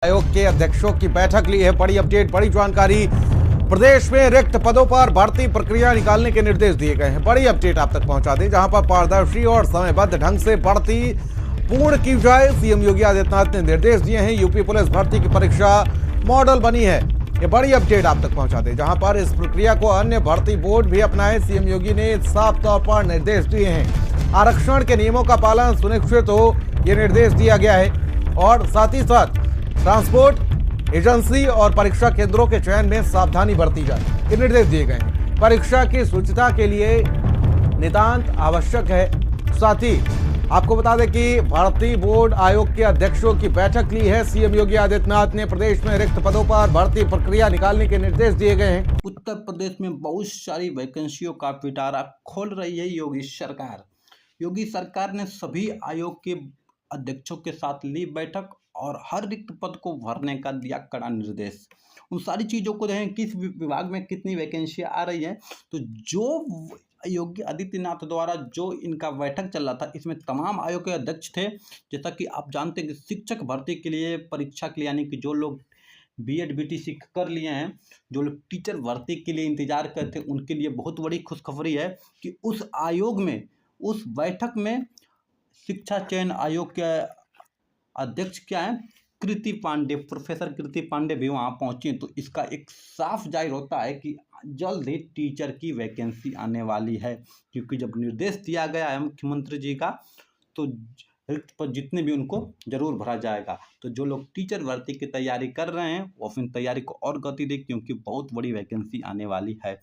आयोग के अध्यक्षों की बैठक ली है। बड़ी अपडेट, बड़ी जानकारी। प्रदेश में रिक्त पदों पर भर्ती प्रक्रिया निकालने के निर्देश दिए गए हैं। बड़ी अपडेट आप तक पहुंचा दें, जहां पर पारदर्शी और समयबद्ध ढंग से भर्ती पूर्ण की जाए। सीएम योगी आदित्यनाथ ने निर्देश दिए हैं। यूपी पुलिस भर्ती की परीक्षा मॉडल बनी है। ये बड़ी अपडेट आप तक पहुंचा दें, जहां पर इस प्रक्रिया को अन्य भर्ती बोर्ड भी अपनाए। सीएम योगी ने साफ तौर पर निर्देश दिए हैं। आरक्षण के नियमों का पालन सुनिश्चित हो, ये निर्देश दिया गया है। और साथ ही साथ ट्रांसपोर्ट एजेंसी और परीक्षा केंद्रों के चयन में सावधानी बरती जाए, ये निर्देश दिए गए हैं। परीक्षा की शुचिता के लिए नितांत आवश्यक है। साथ ही आपको बता दें कि भर्ती बोर्ड आयोग के अध्यक्षों की बैठक ली है। सीएम योगी आदित्यनाथ ने प्रदेश में रिक्त पदों पर भर्ती प्रक्रिया निकालने के निर्देश दिए गए हैं। उत्तर प्रदेश में बहुत सारी वैकेंसियों का पिटारा खोल रही है योगी सरकार। योगी सरकार ने सभी आयोग के अध्यक्षों के साथ ली बैठक और हर रिक्त पद को भरने का दिया कड़ा निर्देश। उन सारी चीज़ों को देखें, किस विभाग में कितनी वैकेंसी आ रही है। तो जो योगी आदित्यनाथ द्वारा जो इनका बैठक चल रहा था, इसमें तमाम आयोग के अध्यक्ष थे। जैसा कि आप जानते हैं कि शिक्षक भर्ती के लिए परीक्षा के लिए, यानी कि जो लोग बीएड बीटीसी कर लिए हैं, जो लोग टीचर भर्ती के लिए इंतजार करते हैं, उनके लिए बहुत बड़ी खुशखबरी है कि उस आयोग में, उस बैठक में शिक्षा चयन आयोग के अध्यक्ष क्या है, कृति पांडे, प्रोफेसर कृति पांडे भी वहाँ पहुँचे। तो इसका एक साफ जाहिर होता है कि जल्द ही टीचर की वैकेंसी आने वाली है, क्योंकि जब निर्देश दिया गया है मुख्यमंत्री जी का, तो रिक्त पद जितने भी उनको जरूर भरा जाएगा। तो जो लोग टीचर भर्ती की तैयारी कर रहे हैं वो अपनी तैयारी को और गति दें, क्योंकि बहुत बड़ी वैकेंसी आने वाली है।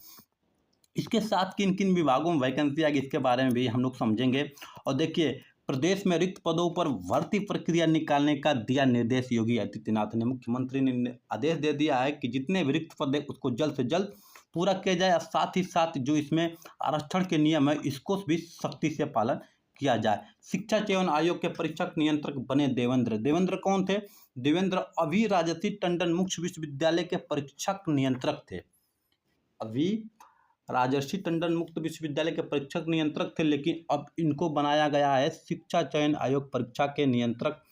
इसके साथ किन किन विभागों में वैकेंसी आएगी, इसके बारे में भी हम लोग समझेंगे। और देखिए, प्रदेश में रिक्त पदों पर भर्ती प्रक्रिया निकालने का दिया निर्देश योगी आदित्यनाथ ने। मुख्यमंत्री ने आदेश दे दिया है कि जितने भी रिक्त पद है उसको जल्द से जल्द पूरा किया जाए। और साथ ही साथ जो इसमें आरक्षण के नियम है, इसको भी सख्ती से पालन किया जाए। शिक्षा चयन आयोग के परीक्षक नियंत्रक बने देवेंद्र कौन थे? देवेंद्र अभी राजर्षि टंडन मुक्त विश्वविद्यालय के परीक्षक नियंत्रक थे। अभी राजर्षि टंडन मुक्त विश्वविद्यालय के परीक्षक नियंत्रक थे, लेकिन अब इनको बनाया गया है शिक्षा चयन आयोग परीक्षा के नियंत्रक।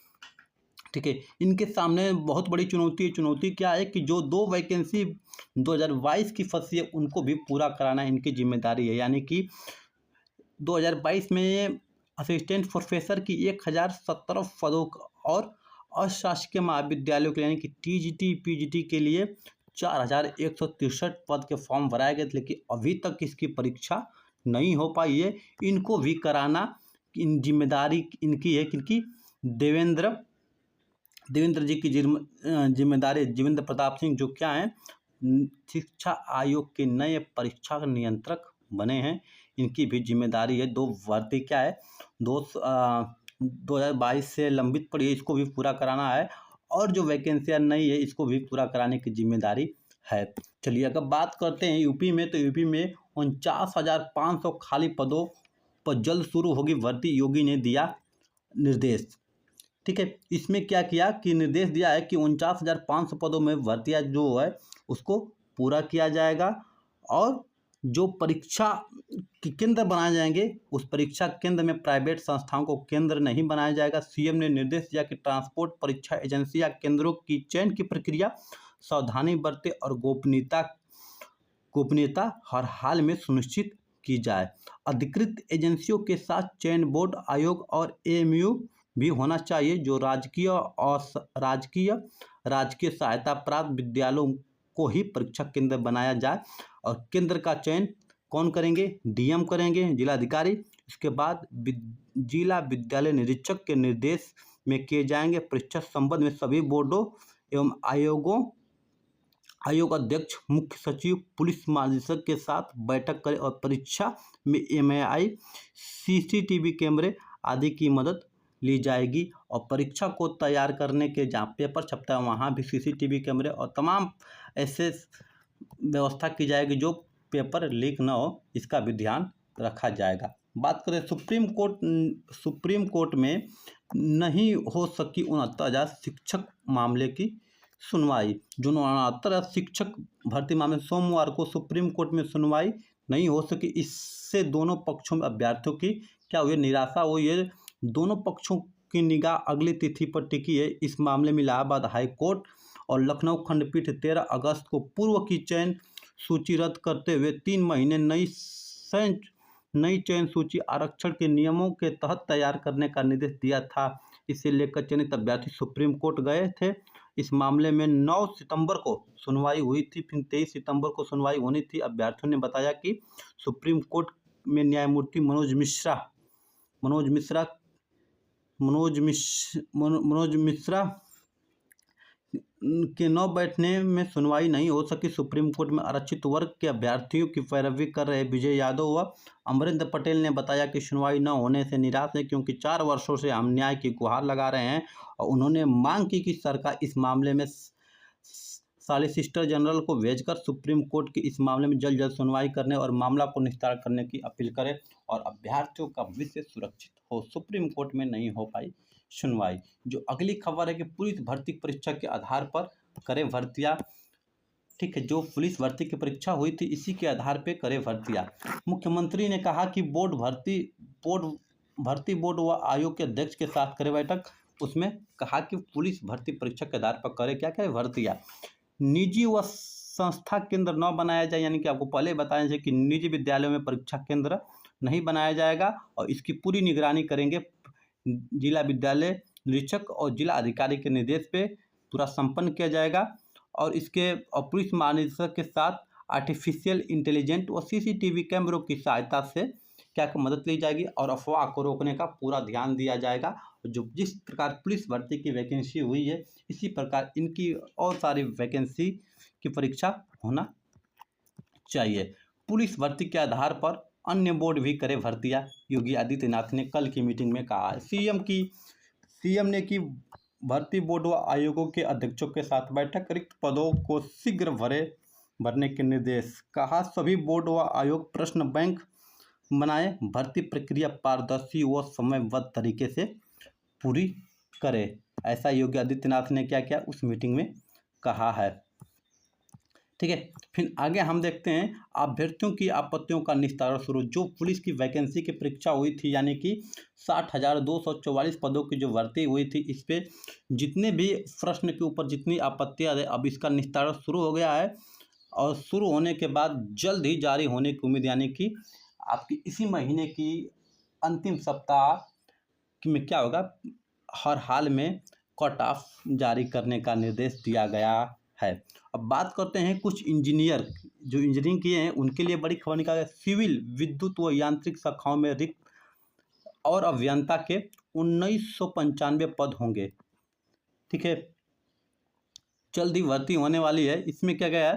ठीक है, इनके सामने बहुत बड़ी चुनौती क्या है कि जो 2 वैकेंसी 2022 की फंसी है, उनको भी पूरा कराना इनकी जिम्मेदारी है। यानी कि 2022 में असिस्टेंट प्रोफेसर की 1017 पदों और अशासकीय महाविद्यालयों के, यानी कि टीजीटी पीजीटी के लिए 4163 पद के फॉर्म भराए गए थे, लेकिन अभी तक इसकी परीक्षा नहीं हो पाई है। इनको भी कराना इन जिम्मेदारी इनकी है, क्योंकि देवेंद्र जी की जिम्मेदारी। देवेंद्र प्रताप सिंह जो क्या हैं, शिक्षा आयोग के नए परीक्षा नियंत्रक बने हैं। इनकी भी जिम्मेदारी है। 2 भर्ती क्या है, 2022 से लंबित पड़ी है, इसको भी पूरा कराना है। और जो वैकेंसियाँ नई है, इसको भी पूरा कराने की जिम्मेदारी है। चलिए अगर बात करते हैं यूपी में, तो यूपी में 49,500 खाली पदों पर जल्द शुरू होगी भर्ती, योगी ने दिया निर्देश। ठीक है, इसमें क्या किया कि निर्देश दिया है कि 49,500 पदों में भर्तियाँ जो है उसको पूरा किया जाएगा। और जो परीक्षा के केंद्र बनाए जाएंगे, उस परीक्षा केंद्र में प्राइवेट संस्थाओं को केंद्र नहीं बनाया जाएगा। सीएम ने निर्देश दिया कि ट्रांसपोर्ट परीक्षा एजेंसी या केंद्रों की चयन की प्रक्रिया सावधानी बरते और गोपनीयता हर हाल में सुनिश्चित की जाए। अधिकृत एजेंसियों के साथ चयन बोर्ड, आयोग और एएमयू भी होना चाहिए। जो राजकीय और राजकीय सहायता प्राप्त विद्यालयों को ही परीक्षा केंद्र बनाया जाए। और केंद्र का चयन कौन करेंगे? डीएम करेंगे, जिलाधिकारी। इसके बाद जिला विद्यालय निरीक्षक के निर्देश में किए जाएंगे। परीक्षा संबंध में सभी बोर्डों एवं आयोग अध्यक्ष, मुख्य सचिव, पुलिस महानिदेशक के साथ बैठक करें और परीक्षा में एमआई, सीसीटीवी कैमरे आदि की मदद ली जाएगी। और परीक्षा को तैयार करने के जहाँ पेपर छपता है, वहाँ भी सीसीटीवी कैमरे और तमाम ऐसे व्यवस्था की जाएगी जो पेपर लीक न हो, इसका भी ध्यान रखा जाएगा। बात करें सुप्रीम कोर्ट में नहीं हो सकी 69,000 शिक्षक मामले की सुनवाई। जो 69,000 शिक्षक भर्ती मामले सोमवार को सुप्रीम कोर्ट में सुनवाई नहीं हो सकी। इससे दोनों पक्षों में अभ्यर्थियों की क्या हुई, निराशा हुई है। दोनों पक्षों की निगाह अगली तिथि पर टिकी है। इस मामले में इलाहाबाद हाई कोर्ट और लखनऊ खंडपीठ 13 अगस्त को पूर्व की चयन सूची रद्द करते हुए 3 महीने नई चयन सूची आरक्षण के नियमों के तहत तैयार करने का निर्देश दिया था। इसे लेकर चयनित अभ्यर्थी सुप्रीम कोर्ट गए थे। इस मामले में 9 सितंबर को सुनवाई हुई थी, फिर 23 सितंबर को सुनवाई होनी थी। अभ्यर्थियों ने बताया कि सुप्रीम कोर्ट में न्यायमूर्ति मनोज मिश्रा के न बैठने में सुनवाई नहीं हो सकी। सुप्रीम कोर्ट में आरक्षित वर्ग के अभ्यर्थियों की पैरवी कर रहे विजय यादव व अमरिंदर पटेल ने बताया कि सुनवाई न होने से निराश है, क्योंकि 4 वर्षों से हम न्याय की गुहार लगा रहे हैं और उन्होंने मांग की कि सरकार इस मामले में सॉलिसिटर जनरल को भेजकर सुप्रीम कोर्ट की इस मामले में जल्द सुनवाई करने और मामला को निस्तारण करने की अपील करे और अभ्यर्थियों का भविष्य सुरक्षित हो। सुप्रीम कोर्ट में नहीं हो पाई सुनवाई। जो अगली खबर है कि पुलिस भर्ती परीक्षा के आधार पर करे भर्तियां। ठीक है, जो पुलिस भर्ती की परीक्षा हुई थी इसी के आधार पर करे भर्तियां। मुख्यमंत्री ने कहा कि भर्ती बोर्ड व आयोग के अध्यक्ष के साथ करे बैठक। उसमें कहा कि पुलिस भर्ती परीक्षा के आधार पर करे क्या भर्तियां। निजी व संस्था केंद्र न बनाया जाए, यानी कि आपको पहले बताया जाए कि निजी विद्यालयों में परीक्षा केंद्र नहीं बनाया जाएगा और इसकी पूरी निगरानी करेंगे जिला विद्यालय निरीक्षक और जिला अधिकारी के निर्देश पे पूरा संपन्न किया जाएगा। और इसके पुलिस महानिदेशक के साथ आर्टिफिशियल इंटेलिजेंट व सीसीटीवी कैमरों की सहायता से क्या मदद ली जाएगी और अफवाह को रोकने का पूरा ध्यान दिया जाएगा। जो जिस प्रकार पुलिस भर्ती की वैकेंसी हुई है इसी प्रकार इनकी और सारी वैकेंसी की परीक्षा होना चाहिए। पुलिस भर्ती के आधार पर अन्य बोर्ड भी करे भर्तियां, योगी आदित्यनाथ ने कल की मीटिंग में कहा है। सीएम ने की भर्ती बोर्ड व आयोगों के अध्यक्षों के साथ बैठक। रिक्त पदों को शीघ्र भरने के निर्देश। कहा सभी बोर्ड व आयोग प्रश्न बैंक बनाए, भर्ती प्रक्रिया पारदर्शी व समयबद्ध तरीके से पूरी करे। ऐसा योगी आदित्यनाथ ने क्या किया उस मीटिंग में कहा है। ठीक है, फिर आगे हम देखते हैं अभ्यर्थियों की आपत्तियों का निस्तारण शुरू। जो पुलिस की वैकेंसी की परीक्षा हुई थी, यानी कि 60,244 पदों की जो भर्ती हुई थी, इस पे जितने भी प्रश्न के ऊपर जितनी आपत्तियां है अब इसका निस्तारण शुरू हो गया है और शुरू होने के बाद जल्द ही जारी होने की उम्मीद, यानी कि आपकी इसी महीने की अंतिम सप्ताह में क्या होगा, हर हाल में कट ऑफ जारी करने का निर्देश दिया गया है। अब बात करते हैं कुछ इंजीनियर जो इंजीनियरिंग किए हैं उनके लिए बड़ी खबर निकाली है। सिविल, विद्युत व यांत्रिक शाखाओं में रिक्त और अभियंता के 1995 पद होंगे। ठीक है, जल्दी भर्ती होने वाली है। इसमें क्या गया है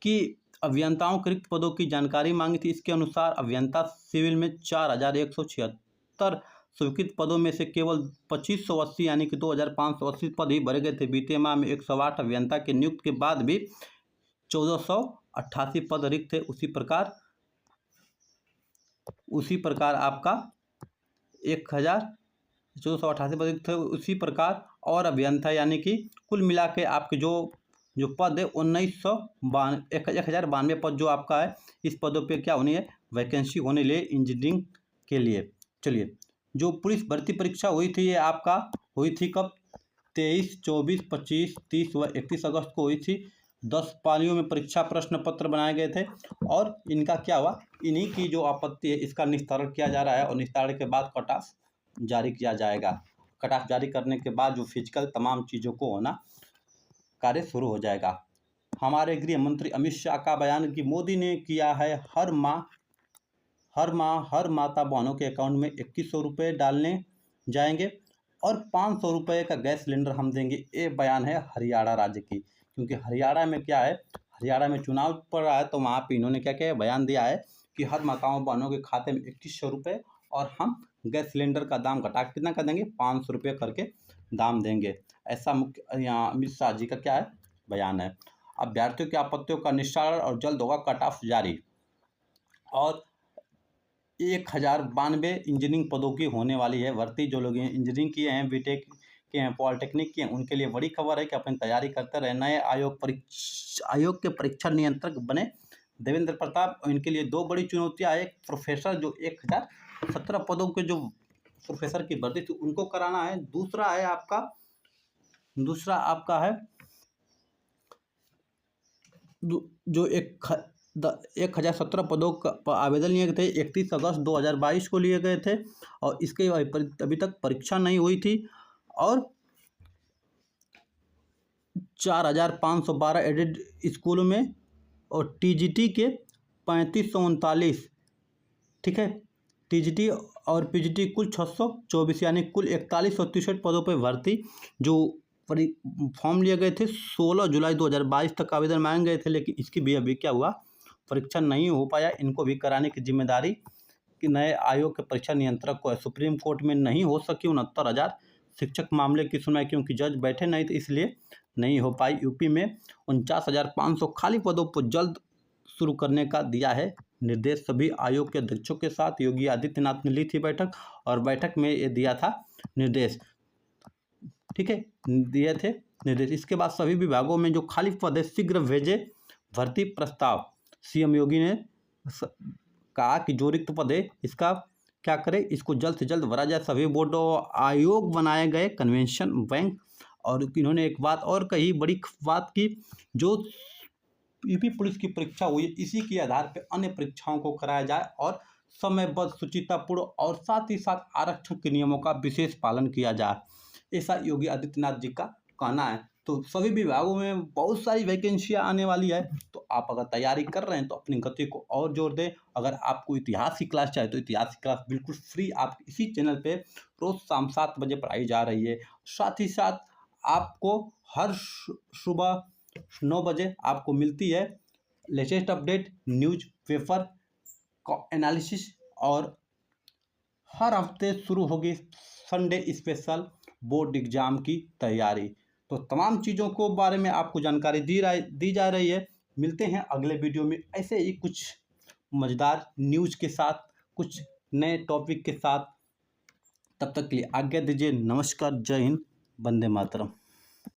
कि अभियंताओं के रिक्त पदों की जानकारी मांगी थी। इसके अनुसार अभियंता सिविल में 4176 स्वीकृत पदों में से केवल 2580 यानी कि 2580 पद ही भरे गए थे। बीते माह में 108 अभियंता के नियुक्त के बाद भी 1488 पद रिक्त थे। उसी प्रकार आपका 1488 पद रिक्त थे। उसी प्रकार और अभियंता, यानी कि कुल मिला के आपके जो पद है 1092 पद जो आपका है, इस पदों पे क्या होनी है, वैकेंसी होने लिए इंजीनियरिंग के लिए। चलिए, जो पुलिस भर्ती परीक्षा हुई थी ये आपका हुई थी कब, 23, 24, 25, 30 व 31 अगस्त को हुई थी। 10 पालियों में परीक्षा प्रश्न पत्र बनाए गए थे और इनका क्या हुआ, इन्हीं की जो आपत्ति है इसका निस्तारण किया जा रहा है और निस्तारण के बाद कट ऑफ जारी किया जाएगा। कट ऑफ जारी करने के बाद जो फिजिकल तमाम चीज़ों को होना कार्य शुरू हो जाएगा। हमारे गृह मंत्री अमित शाह का बयान कि मोदी ने किया है हर माता बहनों के अकाउंट में 2100 रुपये डालने जाएंगे और 500 रुपये का गैस सिलेंडर हम देंगे। ये बयान है हरियाणा राज्य की, क्योंकि हरियाणा में क्या है, हरियाणा में चुनाव पड़ रहा है तो वहाँ पे इन्होंने क्या किया, बयान दिया है कि हर माताओं बहनों के खाते में 2100 रुपये और हम गैस सिलेंडर का दाम घटा कितना कर देंगे, 500 रुपये करके दाम देंगे। ऐसा मुख्य यहाँ अमित शाह जी का क्या है, बयान है। अभ्यर्थियों की आपत्तियों का निस्तारण और जल्द होगा कट ऑफ जारी। और 1092 इंजीनियरिंग पदों की होने वाली है भर्ती। जो लोग इंजीनियरिंग किए हैं, बीटेक के हैं, पॉलिटेक्निक के हैं, उनके लिए बड़ी खबर है कि अपनी तैयारी करते रहे। नए आयोग के परीक्षा नियंत्रक बने देवेंद्र प्रताप। इनके लिए 2 बड़ी चुनौतियां हैं। एक प्रोफेसर जो 1017 पदों के जो प्रोफेसर की भर्ती थी उनको कराना है। दूसरा आपका है जो 1017 पदों का आवेदन लिए गए थे, 31 अगस्त 2022 को लिए गए थे और इसके अभी तक परीक्षा नहीं हुई थी। और 4512 एडेड स्कूलों में और टीजीटी के 3539, ठीक है, टीजीटी और पीजीटी कुल 624, यानी कुल 4163 पदों पर भर्ती जो फॉर्म लिए गए थे। 16 जुलाई 2022 तक आवेदन मांगे गए थे, लेकिन इसकी भी अभी क्या हुआ, परीक्षा नहीं हो पाया। इनको भी कराने की जिम्मेदारी कि नए आयोग के परीक्षा नियंत्रक को है। सुप्रीम कोर्ट में नहीं हो सकी 69,000 शिक्षक मामले की सुनवाई, क्योंकि जज बैठे नहीं थे, इसलिए नहीं हो पाई। यूपी में 49,500 खाली पदों पर जल्द शुरू करने का दिया है निर्देश। सभी आयोग के अध्यक्षों के साथ योगी आदित्यनाथ ने ली थी बैठक और बैठक में ये दिया था निर्देश, ठीक है, दिए थे निर्देश। इसके बाद सभी विभागों में जो खाली पद है शीघ्र भेजे भर्ती प्रस्ताव। सीएम योगी ने कहा कि जो रिक्त पद है इसका क्या करें, इसको जल्द से जल्द भरा जाए। सभी बोर्ड और आयोग बनाए गए कन्वेंशन बैंक। और इन्होंने एक बात और कही, बड़ी बात की, जो यूपी पुलिस की परीक्षा हुई इसी के आधार पर अन्य परीक्षाओं को कराया जाए और समयबद्ध, शुचितापूर्ण और साथ ही साथ आरक्षण के नियमों का विशेष पालन किया जाए, ऐसा योगी आदित्यनाथ जी का कहना है। तो सभी विभागों में बहुत सारी वैकेंसियां आने वाली है, तो आप अगर तैयारी कर रहे हैं तो अपनी गति को और जोर दें। अगर आपको इतिहास की क्लास चाहिए तो इतिहास की क्लास बिल्कुल फ्री आप इसी चैनल पे रोज़ शाम 7 बजे पढ़ाई जा रही है। साथ ही साथ आपको हर सुबह 9 बजे आपको मिलती है लेटेस्ट अपडेट, न्यूज पेपर का एनालिसिस, और हर हफ्ते शुरू होगी संडे स्पेशल बोर्ड एग्जाम की तैयारी। तो तमाम चीज़ों को बारे में आपको जानकारी दी जा रही है। मिलते हैं अगले वीडियो में ऐसे ही कुछ मज़ेदार न्यूज़ के साथ, कुछ नए टॉपिक के साथ। तब तक के लिए आज्ञा दीजिए। नमस्कार, जय हिंद, वंदे मातरम।